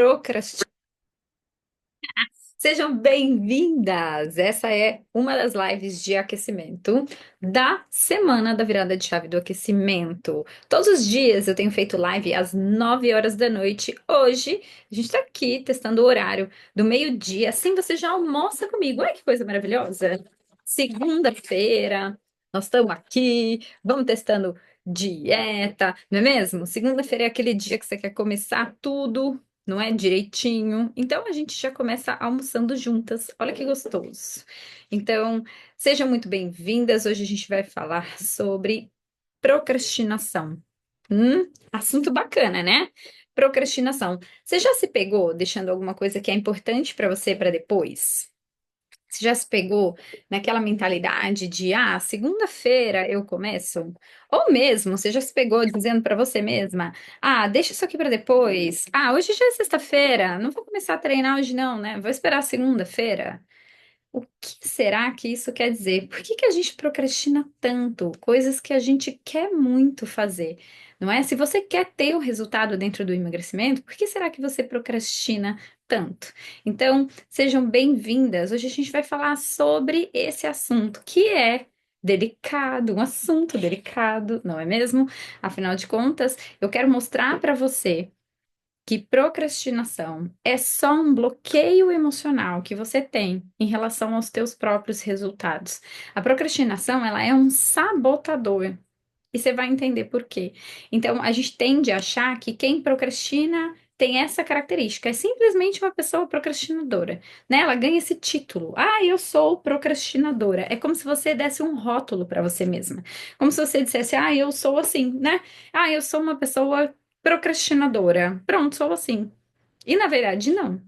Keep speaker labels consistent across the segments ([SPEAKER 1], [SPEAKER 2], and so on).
[SPEAKER 1] procrastinação. Sejam bem-vindas! Essa é uma das lives de aquecimento da semana da virada de chave do aquecimento. Todos os dias eu tenho feito live às 9 horas da noite. Hoje a gente está aqui testando o horário do meio-dia. Assim você já almoça comigo. Olha que coisa maravilhosa! Segunda-feira, nós estamos aqui, vamos testando dieta, não é mesmo? Segunda-feira é aquele dia que você quer começar tudo, não é direitinho. Então a gente já começa almoçando juntas. Olha que gostoso. Então, sejam muito bem-vindas. Hoje a gente vai falar sobre procrastinação. Assunto bacana, né? Procrastinação. Você já se pegou deixando alguma coisa que é importante para você para depois? Você já se pegou naquela mentalidade de, segunda-feira eu começo? Ou mesmo, você já se pegou dizendo para você mesma, deixa isso aqui para depois. Hoje já é sexta-feira, não vou começar a treinar hoje não, né? Vou esperar segunda-feira. O que será que isso quer dizer? Por que que a gente procrastina tanto? Coisas que a gente quer muito fazer, não é? Se você quer ter o resultado dentro do emagrecimento, por que será que você procrastina tanto? Então, sejam bem-vindas. Hoje a gente vai falar sobre esse assunto que é delicado, um assunto delicado, não é mesmo? Afinal de contas, eu quero mostrar para você que procrastinação é só um bloqueio emocional que você tem em relação aos teus próprios resultados. A procrastinação, ela é um sabotador. E você vai entender por quê. Então, a gente tende a achar que quem procrastina tem essa característica. É simplesmente uma pessoa procrastinadora, né? Ela ganha esse título. Eu sou procrastinadora. É como se você desse um rótulo para você mesma. Como se você dissesse, eu sou assim, né? Eu sou uma pessoa procrastinadora. Pronto, sou assim. E na verdade, não.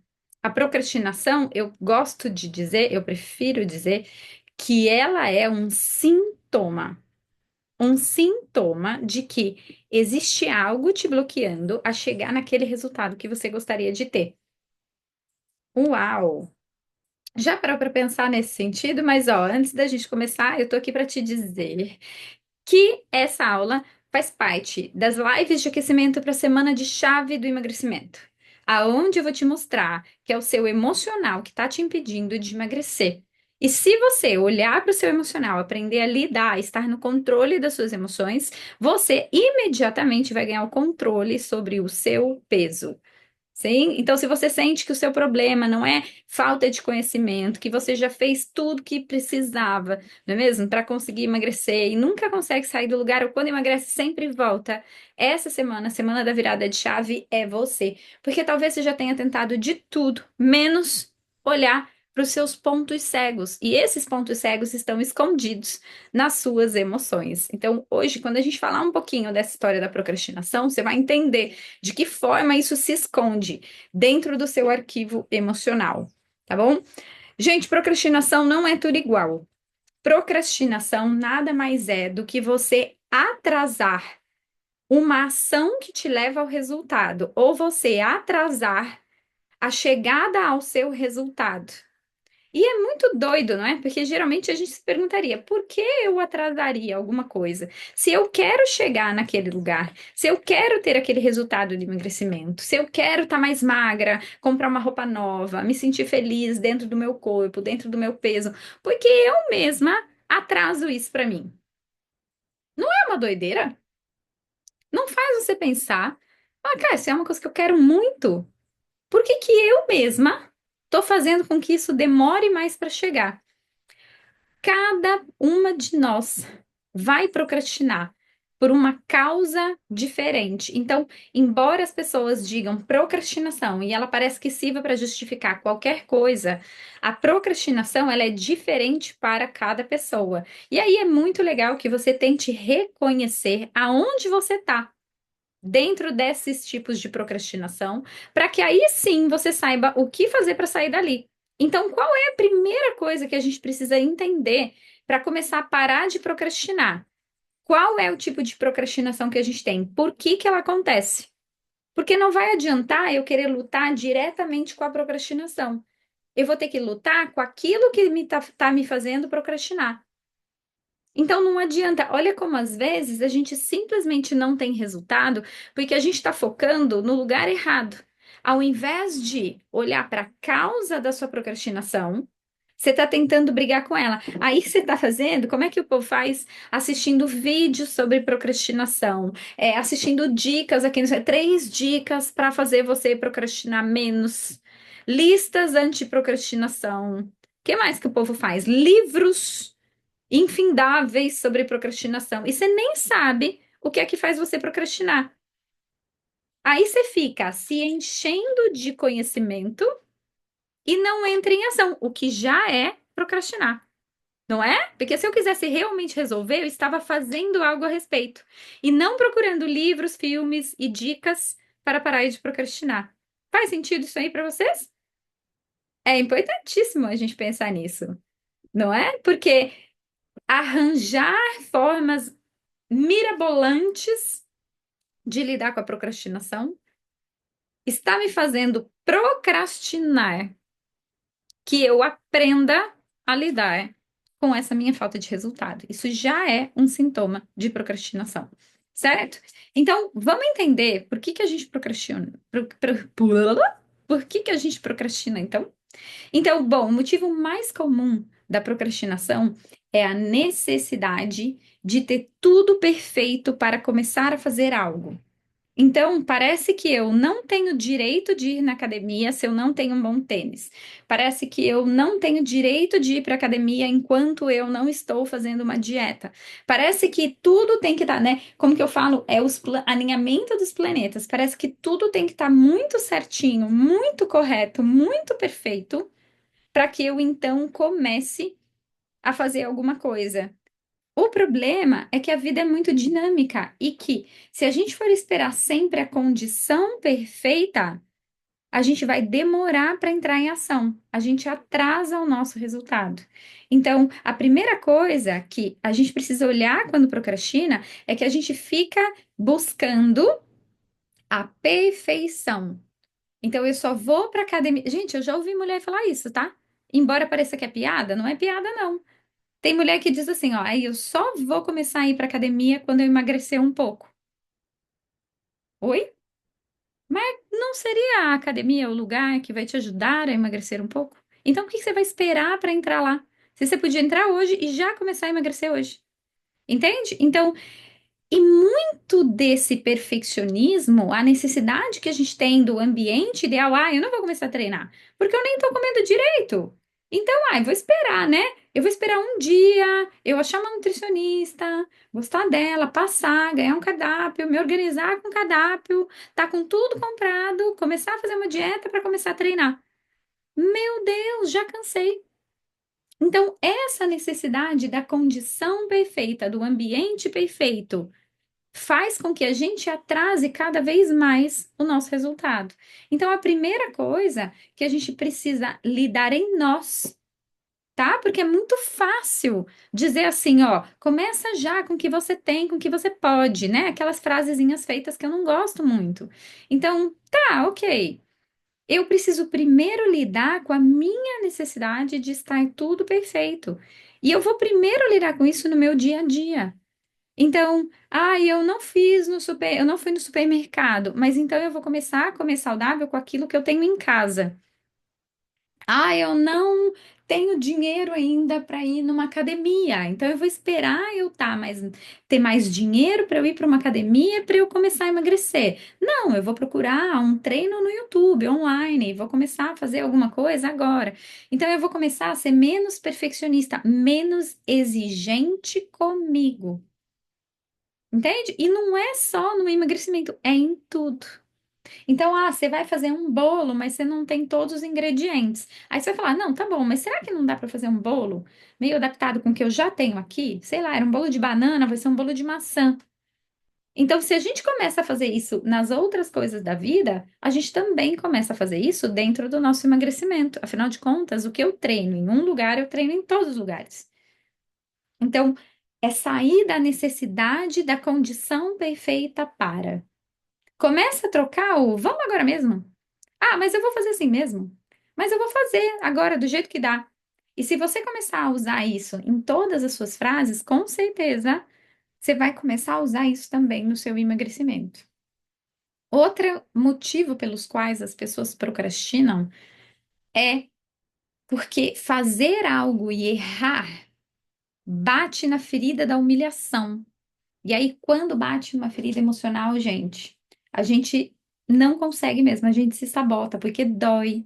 [SPEAKER 1] A procrastinação, eu gosto de dizer, eu prefiro dizer que ela é um sintoma de que existe algo te bloqueando a chegar naquele resultado que você gostaria de ter. Uau! Já parou para pensar nesse sentido? Mas ó, antes da gente começar, eu tô aqui para te dizer que essa aula faz parte das lives de aquecimento para a semana de chave do emagrecimento, aonde eu vou te mostrar que é o seu emocional que está te impedindo de emagrecer. E se você olhar para o seu emocional, aprender a lidar, estar no controle das suas emoções, você imediatamente vai ganhar o controle sobre o seu peso. Sim? Então, se você sente que o seu problema não é falta de conhecimento, que você já fez tudo que precisava, não é mesmo? Para conseguir emagrecer e nunca consegue sair do lugar, ou quando emagrece sempre volta. Essa semana, a semana da virada de chave, é você. Porque talvez você já tenha tentado de tudo, menos olhar para os seus pontos cegos. E esses pontos cegos estão escondidos nas suas emoções. Então, hoje, quando a gente falar um pouquinho dessa história da procrastinação, você vai entender de que forma isso se esconde dentro do seu arquivo emocional, tá bom? Gente, procrastinação não é tudo igual. Procrastinação nada mais é do que você atrasar uma ação que te leva ao resultado, ou você atrasar a chegada ao seu resultado. E é muito doido, não é? Porque geralmente a gente se perguntaria, por que eu atrasaria alguma coisa? Se eu quero chegar naquele lugar, se eu quero ter aquele resultado de emagrecimento, se eu quero estar mais magra, comprar uma roupa nova, me sentir feliz dentro do meu corpo, dentro do meu peso, porque eu mesma atraso isso para mim. Não é uma doideira? Não faz você pensar, cara, isso é uma coisa que eu quero muito. Por que que eu mesma estou fazendo com que isso demore mais para chegar? Cada uma de nós vai procrastinar por uma causa diferente. Então, embora as pessoas digam procrastinação e ela parece que sirva para justificar qualquer coisa, a procrastinação ela é diferente para cada pessoa. E aí é muito legal que você tente reconhecer aonde você está dentro desses tipos de procrastinação, para que aí sim você saiba o que fazer para sair dali. Então, qual é a primeira coisa que a gente precisa entender para começar a parar de procrastinar? Qual é o tipo de procrastinação que a gente tem? Por que que ela acontece? Porque não vai adiantar eu querer lutar diretamente com a procrastinação. Eu vou ter que lutar com aquilo que tá me fazendo procrastinar. Então não adianta. Olha como às vezes a gente simplesmente não tem resultado porque a gente está focando no lugar errado. ao invés de olhar para a causa da sua procrastinação, você está tentando brigar com ela. Aí você está fazendo, como é que o povo faz? Assistindo vídeos sobre procrastinação, assistindo dicas aqui, 3 dicas para fazer você procrastinar menos, listas anti-procrastinação. O que mais que o povo faz? Livros infindáveis sobre procrastinação. E você nem sabe o que é que faz você procrastinar. Aí você fica se enchendo de conhecimento e não entra em ação, o que já é procrastinar. Não é? Porque se eu quisesse realmente resolver, eu estava fazendo algo a respeito e não procurando livros, filmes e dicas para parar de procrastinar. Faz sentido isso aí para vocês? É importantíssimo a gente pensar nisso, não é? Porque arranjar formas mirabolantes de lidar com a procrastinação está me fazendo procrastinar que eu aprenda a lidar com essa minha falta de resultado. Isso já é um sintoma de procrastinação, certo? Então, vamos entender por que que a gente procrastina. Por que que a gente procrastina, então? Então, bom, o motivo mais comum da procrastinação é a necessidade de ter tudo perfeito para começar a fazer algo. Então, parece que eu não tenho direito de ir na academia se eu não tenho um bom tênis. Parece que eu não tenho direito de ir para a academia enquanto eu não estou fazendo uma dieta. Parece que tudo tem que estar, né? Como que eu falo? É o alinhamento dos planetas. Parece que tudo tem que estar muito certinho, muito correto, muito perfeito, para que eu então comece a fazer alguma coisa. O problema é que a vida é muito dinâmica e que, se a gente for esperar sempre a condição perfeita, a gente vai demorar para entrar em ação. A gente atrasa o nosso resultado. Então, a primeira coisa que a gente precisa olhar quando procrastina é que a gente fica buscando a perfeição. Então, eu só vou para academia. Gente, eu já ouvi mulher falar isso, tá? Embora pareça que é piada, não é piada, não. Tem mulher que diz assim, ó, aí eu só vou começar a ir para academia quando eu emagrecer um pouco. Oi? Mas não seria a academia o lugar que vai te ajudar a emagrecer um pouco? Então, por que que você vai esperar para entrar lá? Se você podia entrar hoje e já começar a emagrecer hoje. Entende? Então, e muito desse perfeccionismo, a necessidade que a gente tem do ambiente ideal, eu não vou começar a treinar, porque eu nem tô comendo direito. Então, eu vou esperar, né? Eu vou esperar um dia, eu achar uma nutricionista, gostar dela, passar, ganhar um cardápio, me organizar com o cardápio, tá com tudo comprado, começar a fazer uma dieta para começar a treinar. Meu Deus, já cansei. Então, essa necessidade da condição perfeita, do ambiente perfeito, faz com que a gente atrase cada vez mais o nosso resultado. Então, a primeira coisa que a gente precisa lidar em nós, tá? Porque é muito fácil dizer assim, ó, começa já com o que você tem, com o que você pode, né? Aquelas frasezinhas feitas que eu não gosto muito. Então, tá, ok. Eu preciso primeiro lidar com a minha necessidade de estar tudo perfeito. E eu vou primeiro lidar com isso no meu dia a dia. Então, eu não fiz no super, eu não fui no supermercado, mas então eu vou começar a comer saudável com aquilo que eu tenho em casa. Eu não tenho dinheiro ainda para ir numa academia, então eu vou esperar eu ter mais dinheiro para eu ir para uma academia para eu começar a emagrecer. Não, eu vou procurar um treino no YouTube, online, vou começar a fazer alguma coisa agora. Então eu vou começar a ser menos perfeccionista, menos exigente comigo. Entende? E não é só no emagrecimento, é em tudo. Então, você vai fazer um bolo, mas você não tem todos os ingredientes. Aí você vai falar, não, tá bom, mas será que não dá para fazer um bolo meio adaptado com o que eu já tenho aqui? Sei lá, era um bolo de banana, vai ser um bolo de maçã. Então, se a gente começa a fazer isso nas outras coisas da vida, a gente também começa a fazer isso dentro do nosso emagrecimento. Afinal de contas, o que eu treino em um lugar, eu treino em todos os lugares. Então, é sair da necessidade da condição perfeita para. Começa a trocar o vamos agora mesmo. Mas eu vou fazer assim mesmo. Mas eu vou fazer agora do jeito que dá. E se você começar a usar isso em todas as suas frases, com certeza você vai começar a usar isso também no seu emagrecimento. Outro motivo pelos quais as pessoas procrastinam é porque fazer algo e errar bate na ferida da humilhação. E aí, quando bate numa ferida emocional, gente, a gente não consegue mesmo, a gente se sabota porque dói.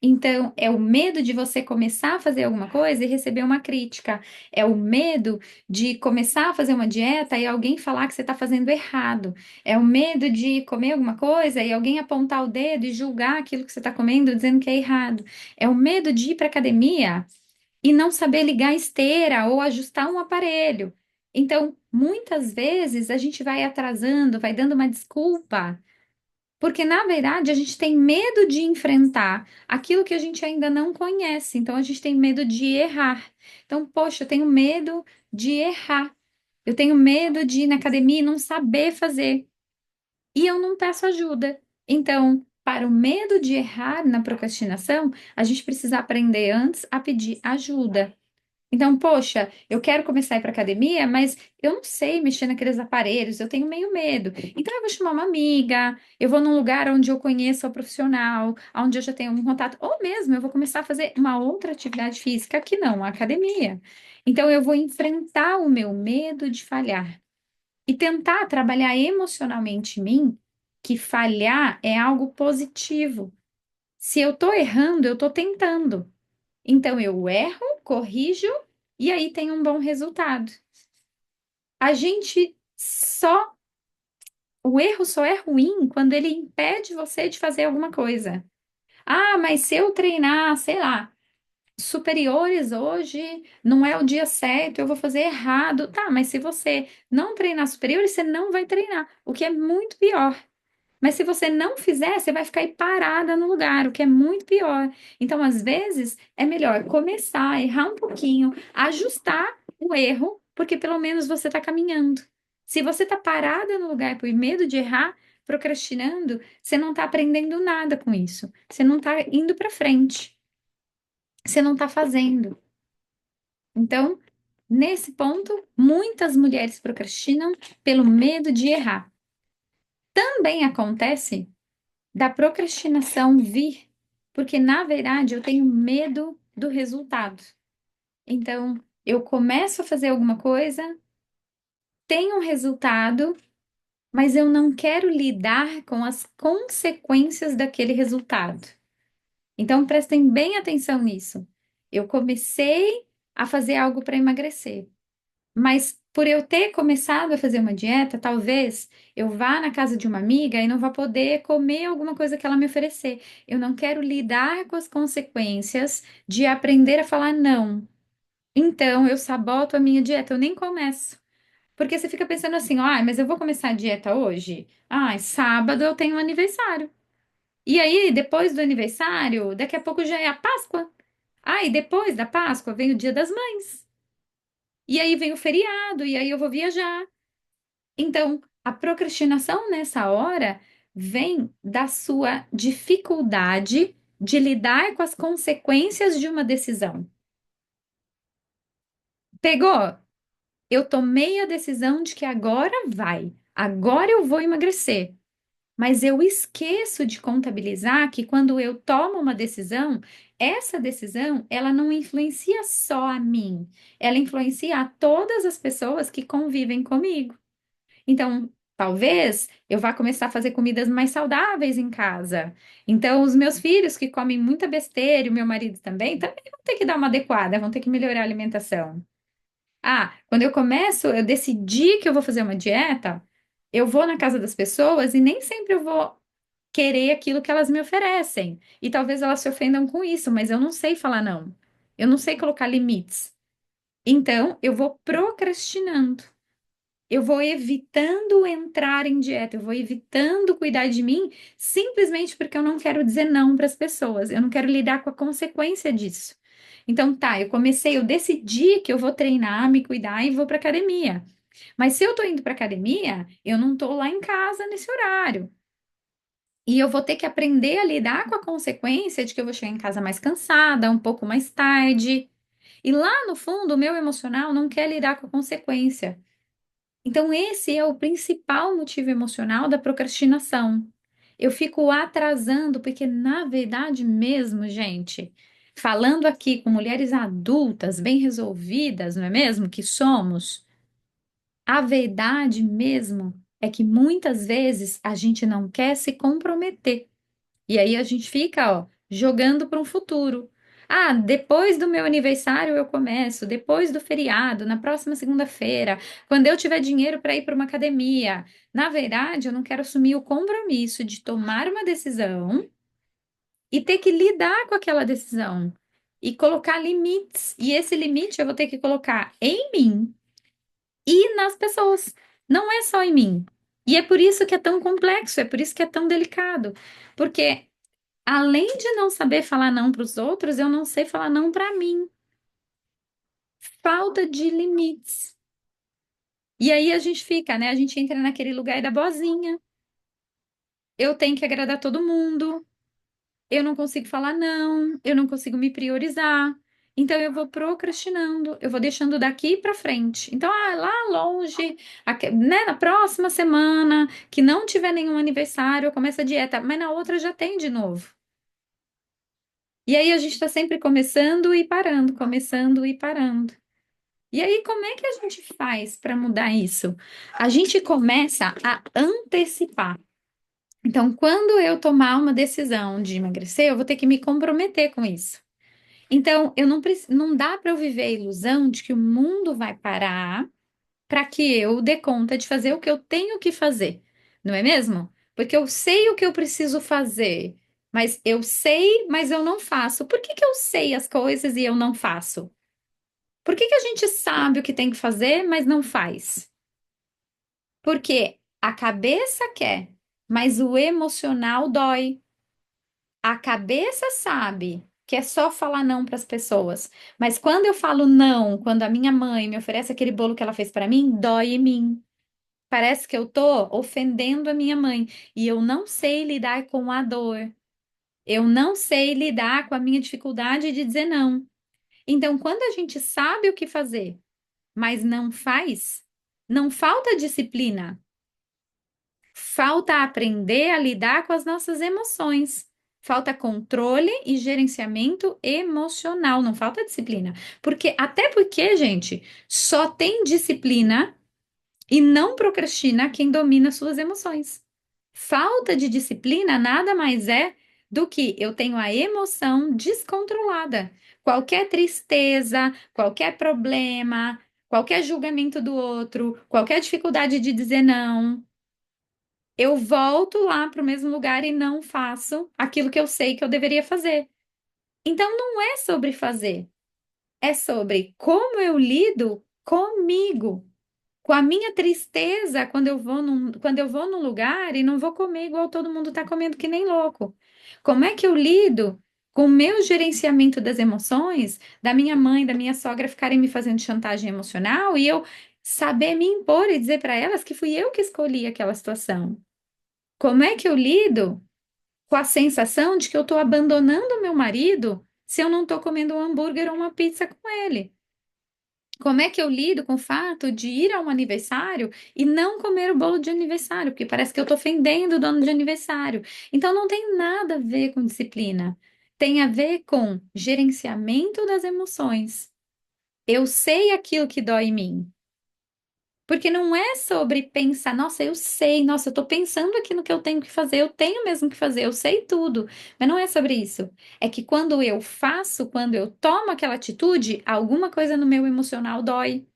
[SPEAKER 1] Então, é o medo de você começar a fazer alguma coisa e receber uma crítica. É o medo de começar a fazer uma dieta e alguém falar que você está fazendo errado. É o medo de comer alguma coisa e alguém apontar o dedo e julgar aquilo que você está comendo, dizendo que é errado. É o medo de ir para academia e não saber ligar a esteira ou ajustar um aparelho. Então, muitas vezes a gente vai atrasando, vai dando uma desculpa, porque na verdade a gente tem medo de enfrentar aquilo que a gente ainda não conhece. Então, a gente tem medo de errar. Então, poxa, eu tenho medo de errar. Eu tenho medo de ir na academia e não saber fazer. E eu não peço ajuda. Então, para o medo de errar na procrastinação, a gente precisa aprender antes a pedir ajuda. Então, poxa, eu quero começar a ir para academia, mas eu não sei mexer naqueles aparelhos, eu tenho meio medo. Então, eu vou chamar uma amiga, eu vou num lugar onde eu conheço a profissional, onde eu já tenho um contato, ou mesmo eu vou começar a fazer uma outra atividade física que não a academia. Então, eu vou enfrentar o meu medo de falhar e tentar trabalhar emocionalmente em mim que falhar é algo positivo. Se eu estou errando, eu estou tentando. Então eu erro, corrijo e aí tem um bom resultado. A gente só, o erro só é ruim quando ele impede você de fazer alguma coisa. Ah, mas se eu treinar, sei lá, superiores hoje, não é o dia certo, eu vou fazer errado. Tá, mas se você não treinar superiores, você não vai treinar, o que é muito pior. Mas se você não fizer, você vai ficar aí parada no lugar, o que é muito pior. Então, às vezes, é melhor começar, errar um pouquinho, ajustar o erro, porque pelo menos você está caminhando. Se você está parada no lugar por medo de errar, procrastinando, você não está aprendendo nada com isso. Você não está indo para frente. Você não está fazendo. Então, nesse ponto, muitas mulheres procrastinam pelo medo de errar. Também acontece da procrastinação vir, porque na verdade eu tenho medo do resultado. Então, eu começo a fazer alguma coisa, tenho um resultado, mas eu não quero lidar com as consequências daquele resultado. Então, prestem bem atenção nisso. Eu comecei a fazer algo para emagrecer. Mas por eu ter começado a fazer uma dieta, talvez eu vá na casa de uma amiga e não vá poder comer alguma coisa que ela me oferecer. Eu não quero lidar com as consequências de aprender a falar não. Então eu saboto a minha dieta, eu nem começo. Porque você fica pensando assim, ah, mas eu vou começar a dieta hoje? Ah, sábado eu tenho um aniversário. E aí, depois do aniversário, daqui a pouco já é a Páscoa. Ah, e depois da Páscoa vem o Dia das Mães. E aí vem o feriado, e aí eu vou viajar. Então, a procrastinação nessa hora vem da sua dificuldade de lidar com as consequências de uma decisão. Pegou? Eu tomei a decisão de que agora vai, agora eu vou emagrecer. Mas eu esqueço de contabilizar que quando eu tomo uma decisão, essa decisão, ela não influencia só a mim, ela influencia a todas as pessoas que convivem comigo. Então, talvez eu vá começar a fazer comidas mais saudáveis em casa. Então, os meus filhos que comem muita besteira, e o meu marido também vão ter que dar uma adequada, vão ter que melhorar a alimentação. Ah, quando eu começo, eu decidi que eu vou fazer uma dieta, eu vou na casa das pessoas e nem sempre eu vou querer aquilo que elas me oferecem. E talvez elas se ofendam com isso, mas eu não sei falar não. Eu não sei colocar limites. Então, eu vou procrastinando. Eu vou evitando entrar em dieta, eu vou evitando cuidar de mim, simplesmente porque eu não quero dizer não para as pessoas, eu não quero lidar com a consequência disso. Então, tá, eu comecei, eu decidi que eu vou treinar, me cuidar e vou para academia. Mas se eu tô indo para academia, eu não tô lá em casa nesse horário. E eu vou ter que aprender a lidar com a consequência de que eu vou chegar em casa mais cansada, um pouco mais tarde. E lá no fundo, o meu emocional não quer lidar com a consequência. Então, esse é o principal motivo emocional da procrastinação. Eu fico atrasando, porque, na verdade mesmo, gente, falando aqui com mulheres adultas, bem resolvidas, não é mesmo? Que somos, a verdade mesmo é que muitas vezes a gente não quer se comprometer. E aí a gente fica, ó, jogando para um futuro. Ah, depois do meu aniversário eu começo, depois do feriado, na próxima segunda-feira, quando eu tiver dinheiro para ir para uma academia. Na verdade, eu não quero assumir o compromisso de tomar uma decisão e ter que lidar com aquela decisão e colocar limites. E esse limite eu vou ter que colocar em mim e nas pessoas. Não é só em mim. E é por isso que é tão complexo, é por isso que é tão delicado. Porque além de não saber falar não para os outros, eu não sei falar não para mim. Falta de limites. E aí a gente fica, né? A gente entra naquele lugar da boazinha. Eu tenho que agradar todo mundo. Eu não consigo falar não. Eu não consigo me priorizar. Então eu vou procrastinando. Eu vou deixando daqui para frente. Então, lá longe, né, na próxima semana, que não tiver nenhum aniversário, eu começo a dieta. Mas na outra já tem de novo. E aí a gente está sempre começando e parando, começando e parando. E aí, como é que a gente faz para mudar isso? A gente começa a antecipar. Então, quando eu tomar uma decisão de emagrecer, eu vou ter que me comprometer com isso. Então, eu não dá para eu viver a ilusão de que o mundo vai parar para que eu dê conta de fazer o que eu tenho que fazer, não é mesmo? Porque eu sei o que eu preciso fazer, mas eu sei, mas eu não faço. Por que que eu sei as coisas e eu não faço? Por que que a gente sabe o que tem que fazer, mas não faz? Porque a cabeça quer, mas o emocional dói. A cabeça sabe que é só falar não para as pessoas, mas quando eu falo não, quando a minha mãe me oferece aquele bolo que ela fez para mim, dói em mim. Parece que eu tô ofendendo a minha mãe e eu não sei lidar com a dor. Eu não sei lidar com a minha dificuldade de dizer não. Então, quando a gente sabe o que fazer, mas não faz, não falta disciplina, falta aprender a lidar com as nossas emoções. Falta controle e gerenciamento emocional, não falta disciplina. Até porque, gente, só tem disciplina e não procrastina quem domina suas emoções. Falta de disciplina nada mais é do que eu tenho a emoção descontrolada. Qualquer tristeza, qualquer problema, qualquer julgamento do outro, qualquer dificuldade de dizer não, eu volto lá para o mesmo lugar e não faço aquilo que eu sei que eu deveria fazer. Então não é sobre fazer, é sobre como eu lido comigo. Com a minha tristeza quando eu vou num lugar e não vou comer igual todo mundo está comendo que nem louco. Como é que eu lido com o meu gerenciamento das emoções, da minha mãe, da minha sogra ficarem me fazendo chantagem emocional e eu saber me impor e dizer para elas que fui eu que escolhi aquela situação? Como é que eu lido com a sensação de que eu estou abandonando o meu marido se eu não estou comendo um hambúrguer ou uma pizza com ele? Como é que eu lido com o fato de ir a um aniversário e não comer o bolo de aniversário? Porque parece que eu estou ofendendo o dono de aniversário. Então não tem nada a ver com disciplina. Tem a ver com gerenciamento das emoções. Eu sei aquilo que dói em mim. Porque não é sobre pensar, nossa, eu sei, nossa, eu estou pensando aqui no que eu tenho que fazer, eu tenho mesmo que fazer, eu sei tudo. Mas não é sobre isso. É que quando eu faço, quando eu tomo aquela atitude, alguma coisa no meu emocional dói.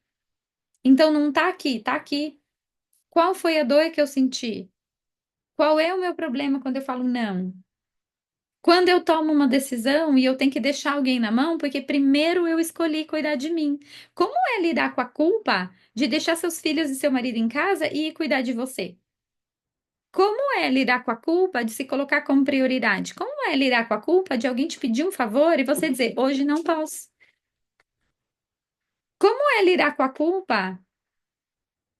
[SPEAKER 1] Então não tá aqui, tá aqui. Qual foi a dor que eu senti? Qual é o meu problema quando eu falo não? Quando eu tomo uma decisão e eu tenho que deixar alguém na mão, porque primeiro eu escolhi cuidar de mim. Como é lidar com a culpa de deixar seus filhos e seu marido em casa e ir cuidar de você? Como é lidar com a culpa de se colocar como prioridade? Como é lidar com a culpa de alguém te pedir um favor e você dizer, hoje não posso? Como é lidar com a culpa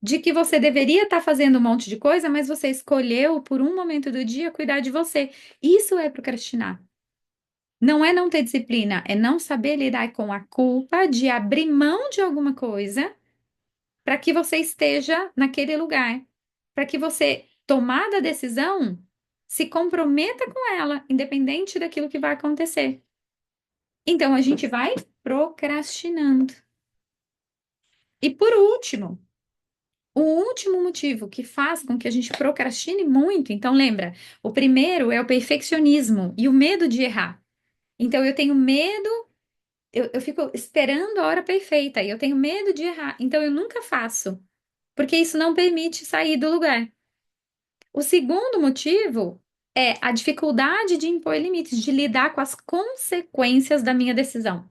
[SPEAKER 1] de que você deveria estar fazendo um monte de coisa, mas você escolheu por um momento do dia cuidar de você? Isso é procrastinar. Não é não ter disciplina, é não saber lidar com a culpa de abrir mão de alguma coisa para que você esteja naquele lugar, para que você, tomada a decisão, se comprometa com ela, independente daquilo que vai acontecer. Então a gente vai procrastinando. E por último, o último motivo que faz com que a gente procrastine muito, então lembra, o primeiro é o perfeccionismo e o medo de errar. Então eu tenho medo, eu fico esperando a hora perfeita e eu tenho medo de errar. Então eu nunca faço, porque isso não permite sair do lugar. O segundo motivo é a dificuldade de impor limites, de lidar com as consequências da minha decisão.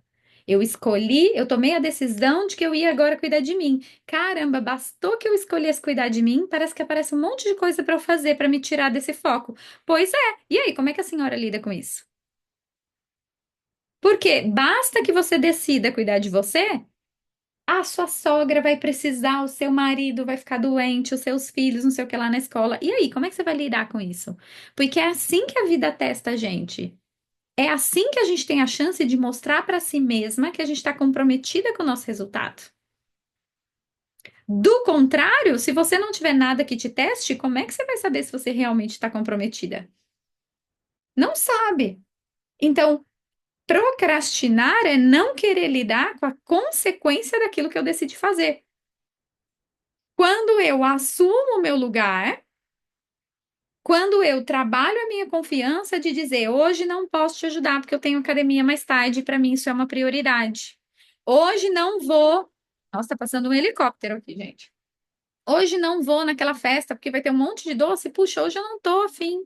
[SPEAKER 1] Eu escolhi, eu tomei a decisão de que eu ia agora cuidar de mim. Caramba, bastou que eu escolhesse cuidar de mim, parece que aparece um monte de coisa para eu fazer para me tirar desse foco. Pois é. E aí, como é que a senhora lida com isso? Porque basta que você decida cuidar de você, a sua sogra vai precisar, o seu marido vai ficar doente, os seus filhos, não sei o que lá na escola. E aí, como é que você vai lidar com isso? Porque é assim que a vida testa a gente. É assim que a gente tem a chance de mostrar para si mesma que a gente está comprometida com o nosso resultado. Do contrário, se você não tiver nada que te teste, como é que você vai saber se você realmente está comprometida? Não sabe. Então, procrastinar é não querer lidar com a consequência daquilo que eu decidi fazer. Quando eu assumo o meu lugar, quando eu trabalho a minha confiança de dizer, hoje não posso te ajudar porque eu tenho academia mais tarde, para mim isso é uma prioridade. Hoje não vou. Nossa, tá passando um helicóptero aqui, gente. Hoje não vou naquela festa porque vai ter um monte de doce. Puxa, hoje eu não tô afim.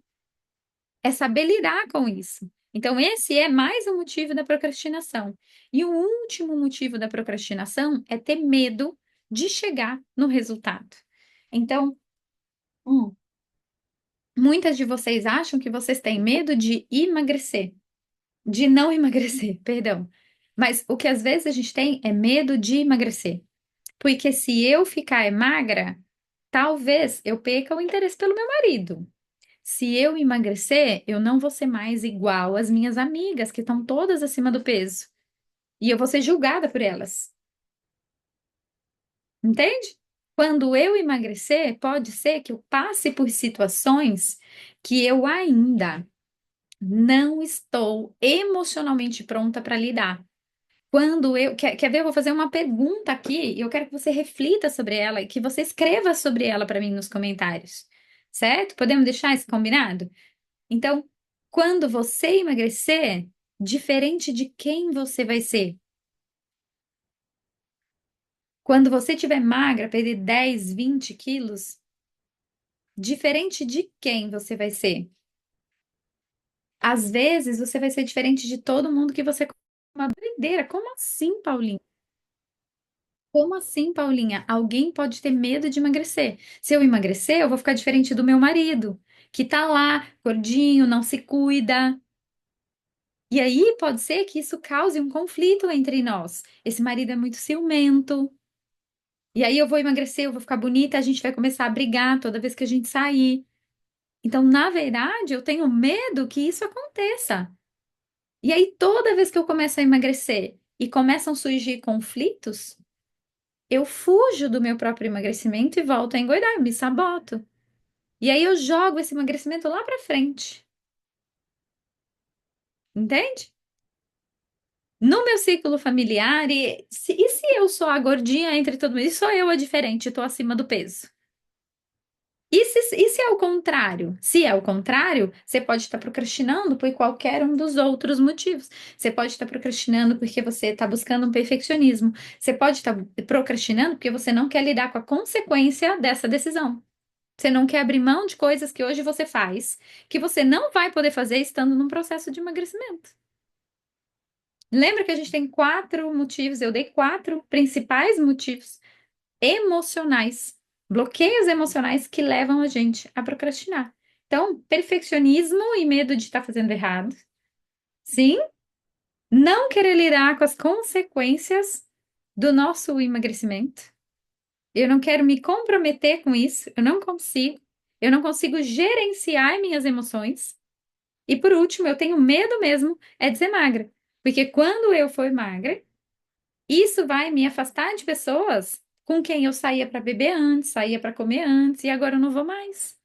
[SPEAKER 1] É saber lidar com isso. Então, esse é mais um motivo da procrastinação. E o último motivo da procrastinação é ter medo de chegar no resultado. Então, hum, muitas de vocês acham que vocês têm medo de emagrecer, de não emagrecer, perdão. Mas o que às vezes a gente tem é medo de emagrecer. Porque se eu ficar magra, talvez eu perca o interesse pelo meu marido. Se eu emagrecer, eu não vou ser mais igual às minhas amigas, que estão todas acima do peso. E eu vou ser julgada por elas. Entende? Quando eu emagrecer, pode ser que eu passe por situações que eu ainda não estou emocionalmente pronta para lidar. Quando eu. Quer ver? Eu vou fazer uma pergunta aqui e eu quero que você reflita sobre ela e que você escreva sobre ela para mim nos comentários. Certo? Podemos deixar isso combinado? Então, quando você emagrecer, diferente de quem você vai ser. Quando você estiver magra, perder 10, 20 quilos, diferente de quem você vai ser. Às vezes, você vai ser diferente de todo mundo que você. Uma doideira. Como assim, Paulinha? Como assim, Paulinha? Alguém pode ter medo de emagrecer. Se eu emagrecer, eu vou ficar diferente do meu marido, que tá lá, gordinho, não se cuida. E aí pode ser que isso cause um conflito entre nós. Esse marido é muito ciumento. E aí eu vou emagrecer, eu vou ficar bonita, a gente vai começar a brigar toda vez que a gente sair. Então, na verdade, eu tenho medo que isso aconteça. E aí, toda vez que eu começo a emagrecer e começam a surgir conflitos, eu fujo do meu próprio emagrecimento e volto a engordar, eu me saboto. E aí eu jogo esse emagrecimento lá pra frente. Entende? No meu círculo familiar, e se eu sou a gordinha entre todo mundo, e sou eu a diferente, estou acima do peso? E se é o contrário? Se é o contrário, você pode estar procrastinando por qualquer um dos outros motivos. Você pode estar procrastinando porque você está buscando um perfeccionismo. Você pode estar procrastinando porque você não quer lidar com a consequência dessa decisão. Você não quer abrir mão de coisas que hoje você faz, que você não vai poder fazer estando num processo de emagrecimento. Lembra que a gente tem quatro motivos, eu dei quatro principais motivos emocionais, bloqueios emocionais que levam a gente a procrastinar. Então, perfeccionismo e medo de estar fazendo errado. Sim, não querer lidar com as consequências do nosso emagrecimento. Eu não quero me comprometer com isso, eu não consigo. Eu não consigo gerenciar minhas emoções. E por último, eu tenho medo mesmo é de ser magra. Porque quando eu for magra, isso vai me afastar de pessoas com quem eu saía para beber antes, saía para comer antes, e agora eu não vou mais.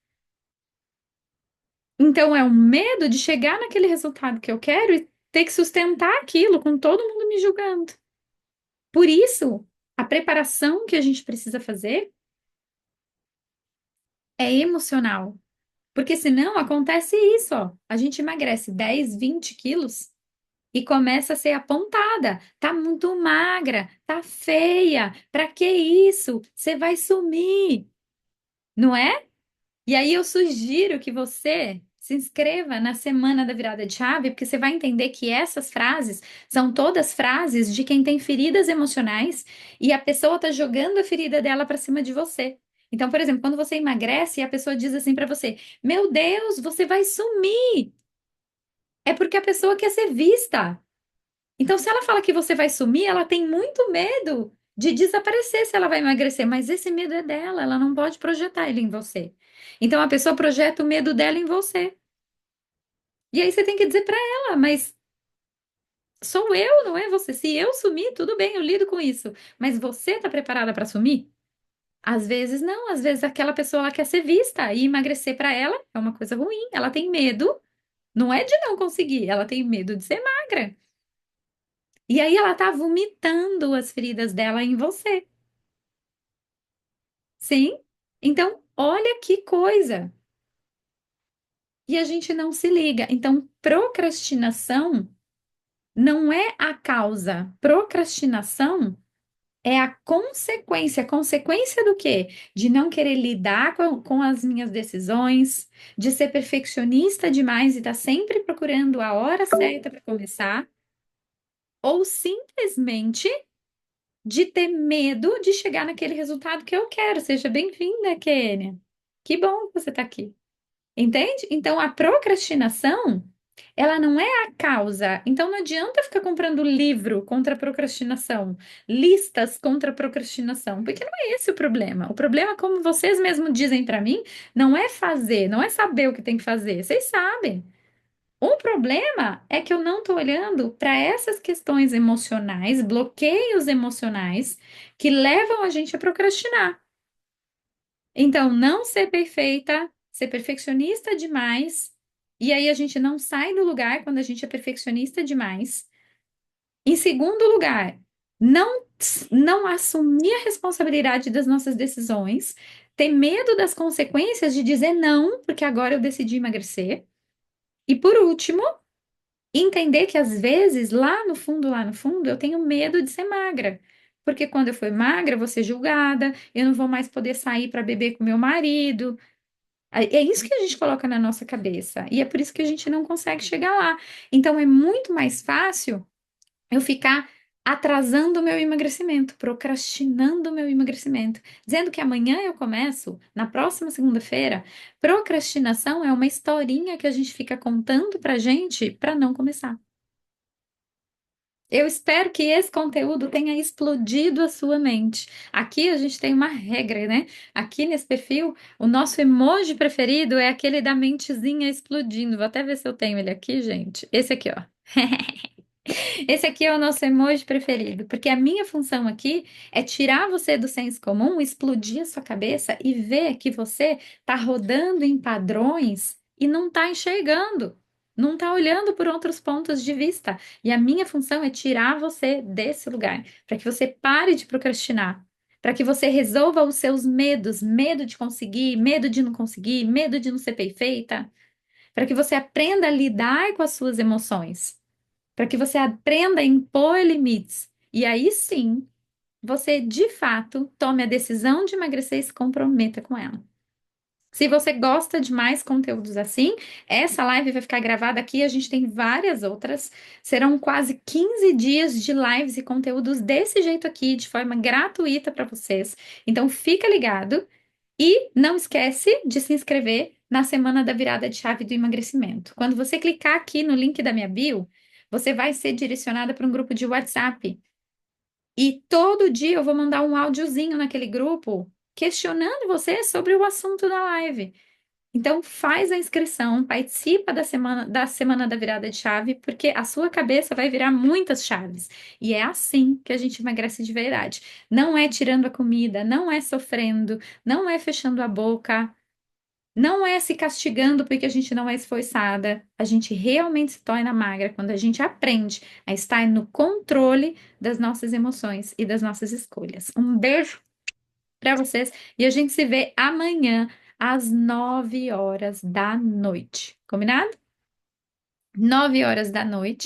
[SPEAKER 1] Então é um medo de chegar naquele resultado que eu quero e ter que sustentar aquilo com todo mundo me julgando. Por isso, a preparação que a gente precisa fazer é emocional. Porque senão acontece isso, ó. A gente emagrece 10, 20 quilos e começa a ser apontada. Tá muito magra, tá feia. Pra que isso? Você vai sumir, não é? E aí eu sugiro que você se inscreva na Semana da Virada de Chave, porque você vai entender que essas frases são todas frases de quem tem feridas emocionais e a pessoa tá jogando a ferida dela para cima de você. Então, por exemplo, quando você emagrece e a pessoa diz assim para você: Meu Deus, você vai sumir. É porque a pessoa quer ser vista. Então, se ela fala que você vai sumir, ela tem muito medo de desaparecer se ela vai emagrecer, mas esse medo é dela, ela não pode projetar ele em você. Então, a pessoa projeta o medo dela em você. E aí você tem que dizer para ela, mas sou eu, não é você. Se eu sumir, tudo bem, eu lido com isso. Mas você está preparada para sumir? Às vezes não, às vezes aquela pessoa ela quer ser vista e emagrecer para ela é uma coisa ruim. Ela tem medo, não é de não conseguir, ela tem medo de ser magra. E aí ela tá vomitando as feridas dela em você. Sim? Então, olha que coisa. E a gente não se liga. Então, procrastinação não é a causa. Procrastinação é a consequência. Consequência do quê? De não querer lidar com as minhas decisões, de ser perfeccionista demais e estar sempre procurando a hora certa para começar, ou simplesmente de ter medo de chegar naquele resultado que eu quero. Seja bem-vinda, Kênia. Que bom que você está aqui. Entende? Então, a procrastinação, ela não é a causa. Então, não adianta ficar comprando livro contra a procrastinação, listas contra a procrastinação, porque não é esse o problema. O problema, como vocês mesmos dizem para mim, não é fazer, não é saber o que tem que fazer. Vocês sabem. O problema é que eu não estou olhando para essas questões emocionais, bloqueios emocionais que levam a gente a procrastinar. Então, não ser perfeita, ser perfeccionista demais, e aí a gente não sai do lugar quando a gente é perfeccionista demais. Em segundo lugar, não, não assumir a responsabilidade das nossas decisões, ter medo das consequências de dizer não, porque agora eu decidi emagrecer. E por último, entender que às vezes, lá no fundo, eu tenho medo de ser magra. Porque quando eu for magra, eu vou ser julgada, eu não vou mais poder sair para beber com meu marido. É isso que a gente coloca na nossa cabeça. E é por isso que a gente não consegue chegar lá. Então é muito mais fácil eu ficar atrasando o meu emagrecimento, procrastinando o meu emagrecimento, dizendo que amanhã eu começo, na próxima segunda-feira. Procrastinação é uma historinha que a gente fica contando pra gente para não começar. Eu espero que esse conteúdo tenha explodido a sua mente. Aqui a gente tem uma regra, né? Aqui nesse perfil, o nosso emoji preferido é aquele da mentezinha explodindo. Vou até ver se eu tenho ele aqui, gente. Esse aqui, ó. Esse aqui é o nosso emoji preferido, porque a minha função aqui é tirar você do senso comum, explodir a sua cabeça e ver que você está rodando em padrões e não está enxergando, não está olhando por outros pontos de vista. E a minha função é tirar você desse lugar, para que você pare de procrastinar. Para que você resolva os seus medos, medo de conseguir, medo de não conseguir, medo de não ser perfeita, para que você aprenda a lidar com as suas emoções, para que você aprenda a impor limites. E aí sim, você de fato tome a decisão de emagrecer e se comprometa com ela. Se você gosta de mais conteúdos assim, essa live vai ficar gravada aqui. A gente tem várias outras. Serão quase 15 dias de lives e conteúdos desse jeito aqui, de forma gratuita para vocês. Então fica ligado e não esquece de se inscrever na Semana da Virada de Chave do Emagrecimento. Quando você clicar aqui no link da minha bio, você vai ser direcionada para um grupo de WhatsApp. E todo dia eu vou mandar um áudiozinho naquele grupo questionando você sobre o assunto da live. Então faz a inscrição, participa da semana da virada de chave, porque a sua cabeça vai virar muitas chaves. E é assim que a gente emagrece de verdade. Não é tirando a comida, não é sofrendo, não é fechando a boca, não é se castigando porque a gente não é esforçada. A gente realmente se torna magra quando a gente aprende a estar no controle das nossas emoções e das nossas escolhas. Um beijo para vocês e a gente se vê amanhã às 9 horas da noite. Combinado? 9 horas da noite.